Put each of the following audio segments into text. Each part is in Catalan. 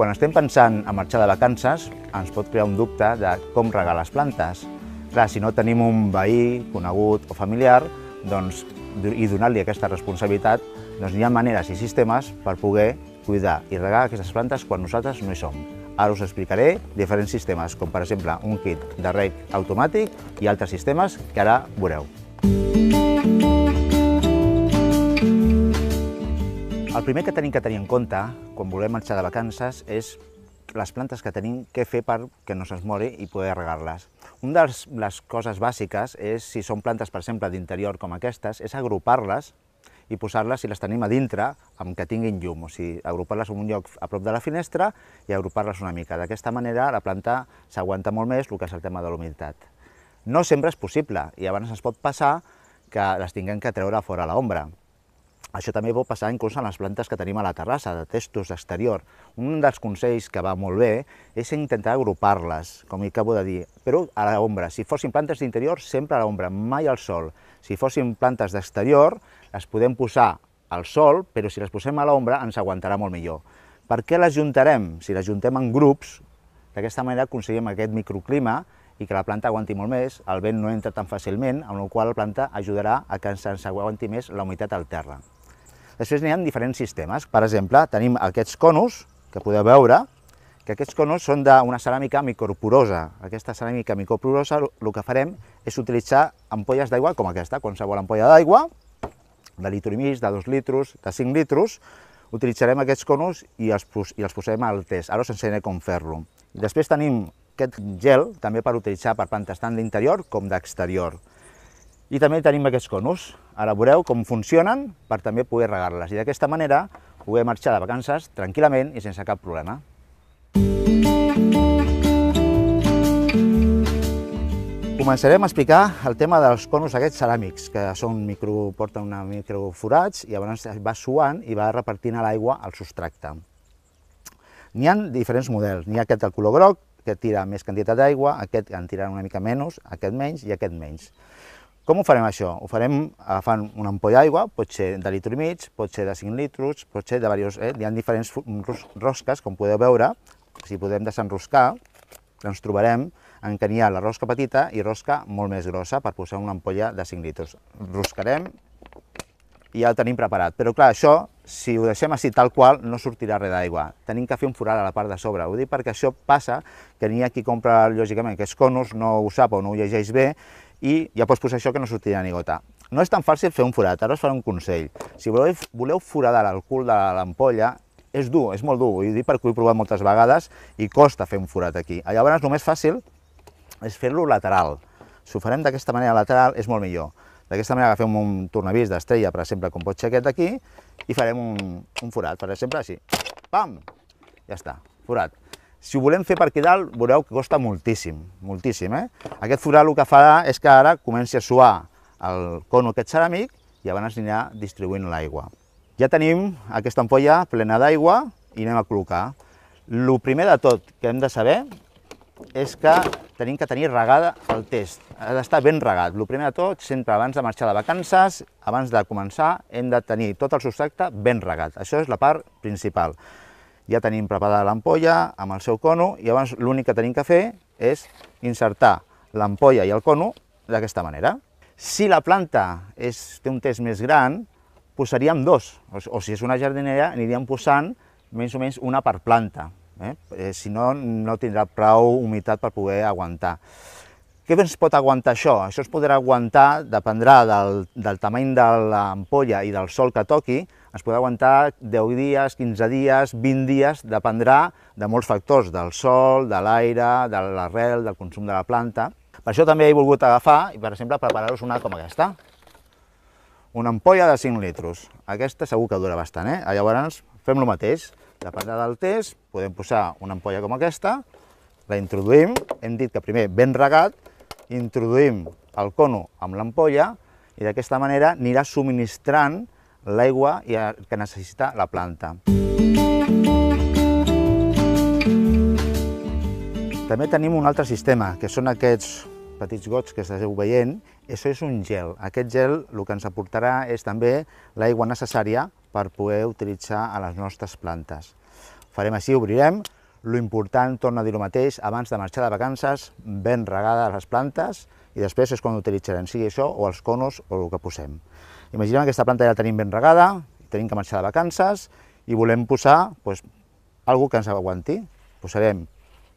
Quan estem pensant en marxar de vacances, ens pot crear un dubte de com regar les plantes. Clar, si no tenim un veí, conegut o familiar, i donar-li aquesta responsabilitat, hi ha maneres i sistemes per poder cuidar i regar aquestes plantes quan nosaltres no hi som. Ara us explicaré diferents sistemes, com per exemple un kit de reg automàtic i altres sistemes que ara veureu. El primer que tenim que tenir en compte quan volem marxar de vacances és les plantes que tenim que fer perquè no se'ns mori i poder regar-les. Una de les coses bàsiques és, si són plantes, per exemple, d'interior com aquestes, és agrupar-les i posar-les, si les tenim a dintre, amb que tinguin llum, o sigui, agrupar-les en un lloc a prop de la finestra i agrupar-les una mica. D'aquesta manera la planta s'aguanta molt més el que és el tema de la humitat. No sempre és possible i a vegades ens pot passar que les tinguem que treure fora a l'ombra. Això també pot passar inclús en les plantes que tenim a la terrassa, de testos exterior. Un dels consells que va molt bé és intentar agrupar-les, com acabo de dir, però a l'ombra. Si fossin plantes d'interior, sempre a l'ombra, mai al sol. Si fossin plantes d'exterior, les podem posar al sol, però si les posem a l'ombra ens aguantarà molt millor. Per què les juntarem? Si les juntem en grups, d'aquesta manera aconseguim aquest microclima i que la planta aguanti molt més, el vent no entra tan fàcilment, amb la qual la planta ajudarà a que ens aguanti més la humitat al terra. Després n'hi ha diferents sistemes. Per exemple, tenim aquests conos, que podeu veure, que aquests conos són d'una ceràmica microporosa. Aquesta ceràmica microporosa, el que farem és utilitzar ampolles d'aigua com aquesta, qualsevol ampolla d'aigua, de litro i mig, de 2 litres, de 5 litres, utilitzarem aquests conos i els posarem al test. Ara us ensenyaré com fer-lo. Després tenim aquest gel, també per utilitzar per plantes tant d'interior com d'exterior. I també tenim aquests conos. Ara veureu com funcionen per també poder regar-les. I d'aquesta manera poder marxar de vacances tranquil·lament i sense cap problema. Començarem a explicar el tema dels conos aquests ceràmics, que porten microforats i llavors va suant i va repartint a l'aigua el substracte. N'hi ha diferents models. N'hi ha aquest del color groc, que tira més quantitat d'aigua, aquest en tira una mica menys, aquest menys i aquest menys. Com ho farem això? Ho farem agafant una ampolla d'aigua, pot ser de litro i mig, pot ser de 5 litres, pot ser de diversos... Hi ha diferents rosques, com podeu veure. Si podem desenroscar, ens trobarem en què n'hi ha la rosca petita i rosca molt més grossa per posar una ampolla de 5 litres. Roscarem i ja el tenim preparat. Però clar, això, si ho deixem així tal qual, no sortirà res d'aigua. Tenim que fer un forat a la part de sobre. Ho dic perquè això passa que n'hi ha qui compra, lògicament, aquests conos, no ho sap o no ho llegeix bé, i ja pots posar això que no sortirà ni gota. No és tan fàcil fer un forat, ara us faré un consell. Si voleu foradar el cul de l'ampolla, és dur, és molt dur, ho dic perquè ho he provat moltes vegades i costa fer un forat aquí. Llavors el més fàcil és fer-lo lateral. Si ho farem d'aquesta manera lateral és molt millor. D'aquesta manera agafem un tornavís d'estrella, per exemple, com pot ser aquest d'aquí, i farem un forat, per exemple, així. Pam! Ja està, forat. Si ho volem fer per aquí dalt, veureu que costa moltíssim, moltíssim. Aquest forat el que farà és que ara comenci a suar el cono aquest ceràmic i llavors anirà distribuint l'aigua. Ja tenim aquesta ampolla plena d'aigua i anem a col·locar. El primer de tot que hem de saber és que tenim que tenir regada el test. Ha d'estar ben regat. El primer de tot, sempre abans de marxar de vacances, abans de començar, hem de tenir tot el substracte ben regat. Això és la part principal. Ja tenim preparada l'ampolla amb el seu cono i llavors l'únic que tenim que fer és insertar l'ampolla i el cono d'aquesta manera. Si la planta té un test més gran, posaríem dos, o si és una jardinera aniríem posant més o menys una per planta, si no, no tindrà prou humitat per poder aguantar. Què ens pot aguantar això? Això es podrà aguantar, dependrà del tamany de l'ampolla i del sol que toqui, es podrà aguantar 10 dies, 15 dies, 20 dies, dependrà de molts factors, del sol, de l'aire, de l'arrel, del consum de la planta. Per això també he volgut agafar i, per exemple, preparar-vos una com aquesta. Una ampolla de 5 litres. Aquesta segur que dura bastant, Llavors fem el mateix. Dependrà del test, podem posar una ampolla com aquesta, la introduïm, hem dit que primer ben regat, introduïm el cono amb l'ampolla i d'aquesta manera anirà subministrant l'aigua que necessita la planta. També tenim un altre sistema, que són aquests petits gots que esteu veient. Això és un gel. Aquest gel el que ens aportarà és també l'aigua necessària per poder utilitzar a les nostres plantes. Farem així, obrirem, L'important, torno a dir el mateix, abans de marxar de vacances, ben regades les plantes, i després és quan utilitzarem, sigui això o els conos o el que posem. Imaginem que aquesta planta ja la tenim ben regada, tenim que marxar de vacances i volem posar alguna cosa que ens aguanti. Posarem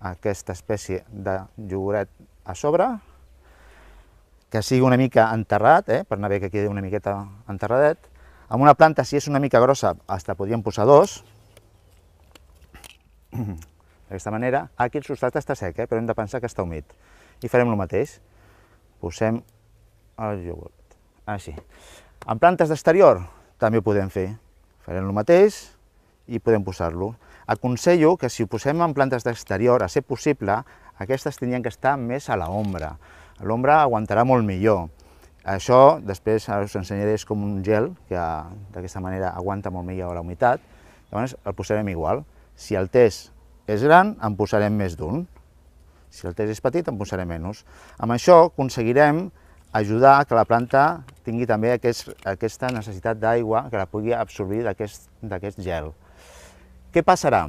aquesta espècie de iogurt a sobre, que sigui una mica enterrat, per anar bé que quedi una miqueta enterradet. Amb una planta, si és una mica grossa, fins podríem posar dos. D'aquesta manera, aquí el substrat està sec, però hem de pensar que està humit. I farem el mateix. Posem el iogurt, així. En plantes d'exterior també ho podem fer. Farem el mateix i podem posar-lo. Aconsello que si ho posem en plantes d'exterior, a ser possible, aquestes tindrien que estar més a l'ombra. L'ombra aguantarà molt millor. Això després us ensenyaré, és com un gel, que d'aquesta manera aguanta molt millor la humitat. Llavors el posarem igual. Si el test és gran, en posarem més d'un. Si el test és petit, en posarem menys. Amb això aconseguirem ajudar que la planta tingui també aquesta necessitat d'aigua, que la pugui absorbir d'aquest gel. Què passarà?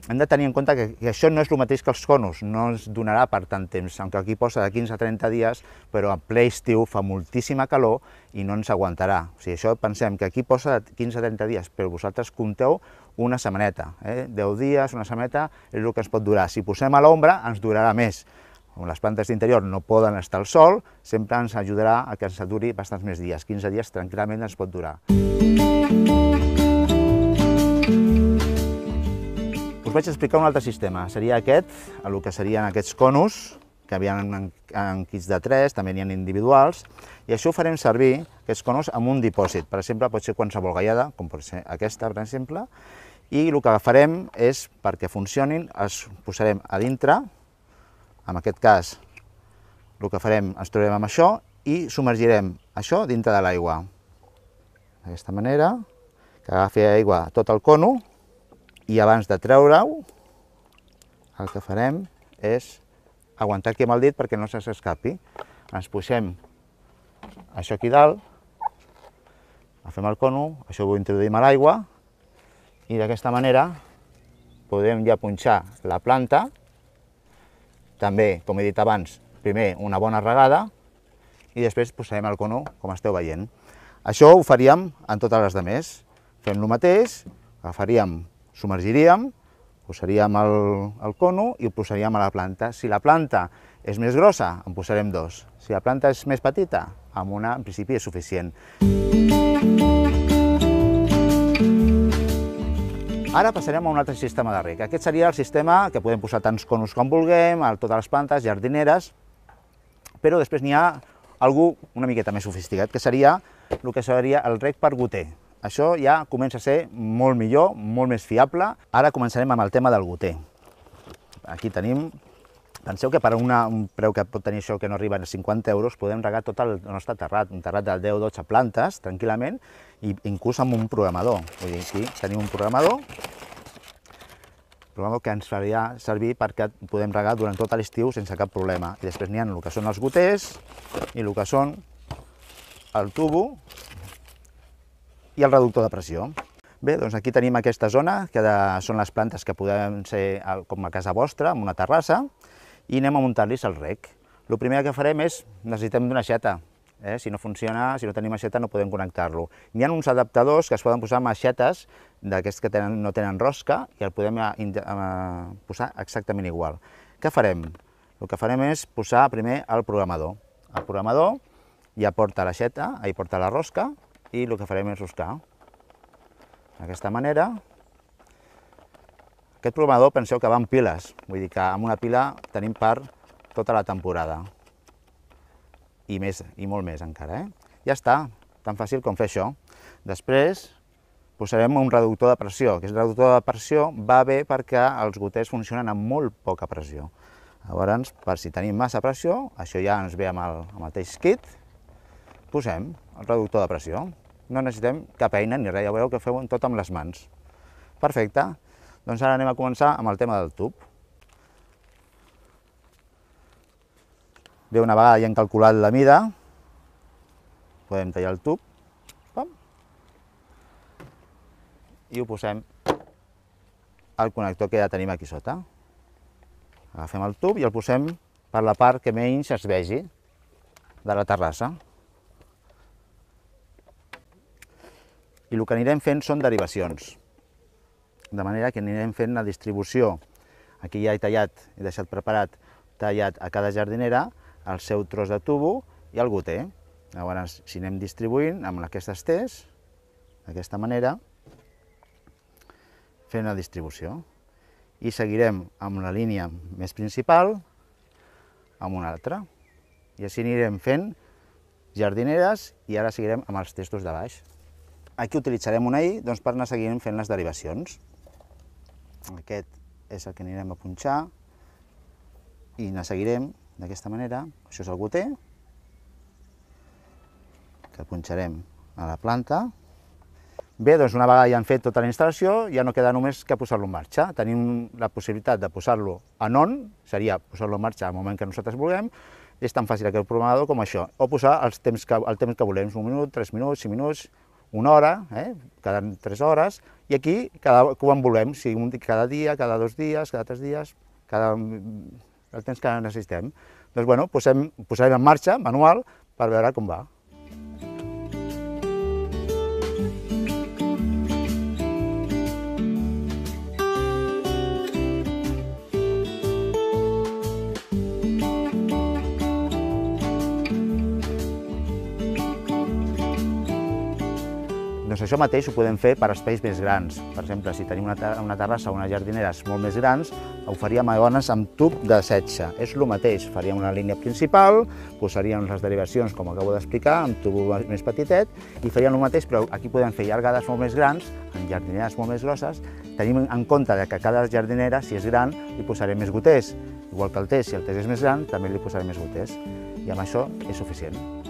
Hem de tenir en compte que això no és el mateix que els conos, no ens donarà per tant temps, aunque aquí posa de 15 a 30 dies, però en ple estiu fa moltíssima calor i no ens aguantarà. O sigui, això pensem que aquí posa de 15 a 30 dies, però vosaltres compteu una setmaneta, 10 dies, una setmaneta és el que ens pot durar. Si posem a l'ombra ens durarà més. Com les plantes d'interior no poden estar al sol, sempre ens ajudarà a que ens duri bastants més dies. 15 dies tranquil·lament ens pot durar. Us vaig explicar un altre sistema. Seria aquest, el que serien aquests conos, que havien en kits de 3, també n'hi ha individuals, i això ho farem servir, aquests conos, amb un dipòsit. Per exemple, pot ser qualsevol galleda, com pot ser aquesta, per exemple, i el que farem és, perquè funcionin, els posarem a dintre. En aquest cas, el que farem, ens trobarem amb això i submergirem això dintre de l'aigua. D'aquesta manera, que agafi aigua tot el cono, i abans de treure-ho, el que farem és aguantar aquí amb el dit perquè no se s'escapi. Ens posem això aquí dalt, agafem el cono, això ho introduïm a l'aigua, i d'aquesta manera podem ja punxar la planta. També, com he dit abans, primer una bona regada i després posarem el cono, com esteu veient. Això ho faríem en totes les demés. Fem el mateix, agafaríem, submergiríem, posaríem el cono i ho posaríem a la planta. Si la planta és més grossa, en posarem dos. Si la planta és més petita, amb una, en principi, és suficient. Ara passarem a un altre sistema de reg. Aquest seria el sistema que podem posar tants conos com vulguem, a totes les plantes jardineres, però després n'hi ha algú una miqueta més sofisticat, que seria el que seria el reg per goter. Això ja comença a ser molt millor, molt més fiable. Ara començarem amb el tema del goter. Aquí tenim, penseu que per un preu que pot tenir això, que no arriba a 50 euros, podem regar tot el nostre terrat, un terrat de 10-12 plantes, tranquil·lament, i inclús amb un programador. Vull dir, aquí tenim un programador que ens faria servir perquè podem regar durant tot l'estiu sense cap problema. I després n'hi ha el que són els goters i el que són el tubo i el reductor de pressió. Bé, doncs aquí tenim aquesta zona, que són les plantes que poden ser com a casa vostra, amb una terrassa, i anem a muntar-los el reg. El primer que farem és, necessitem d'una aixeta. Si no funciona, si no tenim aixeta no podem connectar-lo. Hi ha uns adaptadors que es poden posar amb aixetes d'aquests que no tenen rosca i el podem posar exactament igual. Què farem? El que farem és posar primer el programador. El programador ja porta l'aixeta, hi porta la rosca, i el que farem és roscar. D'aquesta manera. Aquest programador penseu que va amb piles, vull dir que amb una pila tenim per tota la temporada. I molt més encara. Ja està, tan fàcil com fer això. Després posarem un reductor de pressió. Aquest reductor de pressió va bé perquè els goters funcionen amb molt poca pressió. Llavors, per si tenim massa pressió, això ja ens ve amb el mateix kit, posem el reductor de pressió. No necessitem cap eina ni res, ja veureu que feu tot amb les mans. Perfecte. Doncs ara anem a començar amb el tema del tub. Bé, una vegada ja hem calculat la mida, podem tallar el tub, i ho posem al connector que ja tenim aquí sota. Agafem el tub i el posem per la part que menys es vegi de la terrassa. I el que anirem fent són derivacions, de manera que anirem fent la distribució. Aquí ja he tallat, he deixat preparat, tallat a cada jardinera el seu tros de tubo i el goter. Llavors, si anem distribuint amb aquestes tes, d'aquesta manera, fent la distribució. I seguirem amb la línia més principal, amb una altra. I així anirem fent jardineres i ara seguirem amb els testos de baix. Aquí utilitzarem una I per anar seguint fent les derivacions. Aquest és el que anirem a punxar i anar seguirem d'aquesta manera. Això és el goter, que punxarem a la planta. Bé, doncs una vegada ja han fet tota la instal·lació, ja no queda només que posar-lo en marxa. Tenim la possibilitat de posar-lo en on, seria posar-lo en marxa al moment que nosaltres vulguem. És tan fàcil aquest programador com això, o posar el temps que volem, 1 minut, 3 minuts, 5 minuts, 1 hora, cada 3 hores, i aquí quan volem, si cada dia, cada 2 dies, cada 3 dies, el temps que necessitem. Doncs bueno, posarem en marxa, manual, per veure com va. Doncs això mateix ho podem fer per espais més grans. Per exemple, si tenim una terrassa o unes jardineres molt més grans, ho faríem llavors amb tub de 16. És el mateix, faríem una línia principal, posaríem les derivacions, com acabo d'explicar, amb tub més petitet, i faríem el mateix, però aquí podem fer llargades molt més grans, en jardineres molt més grosses. Tenim en compte que cada jardinera, si és gran, li posarem més goters. Igual que el test, si el test és més gran, també li posarem més goters. I amb això és suficient.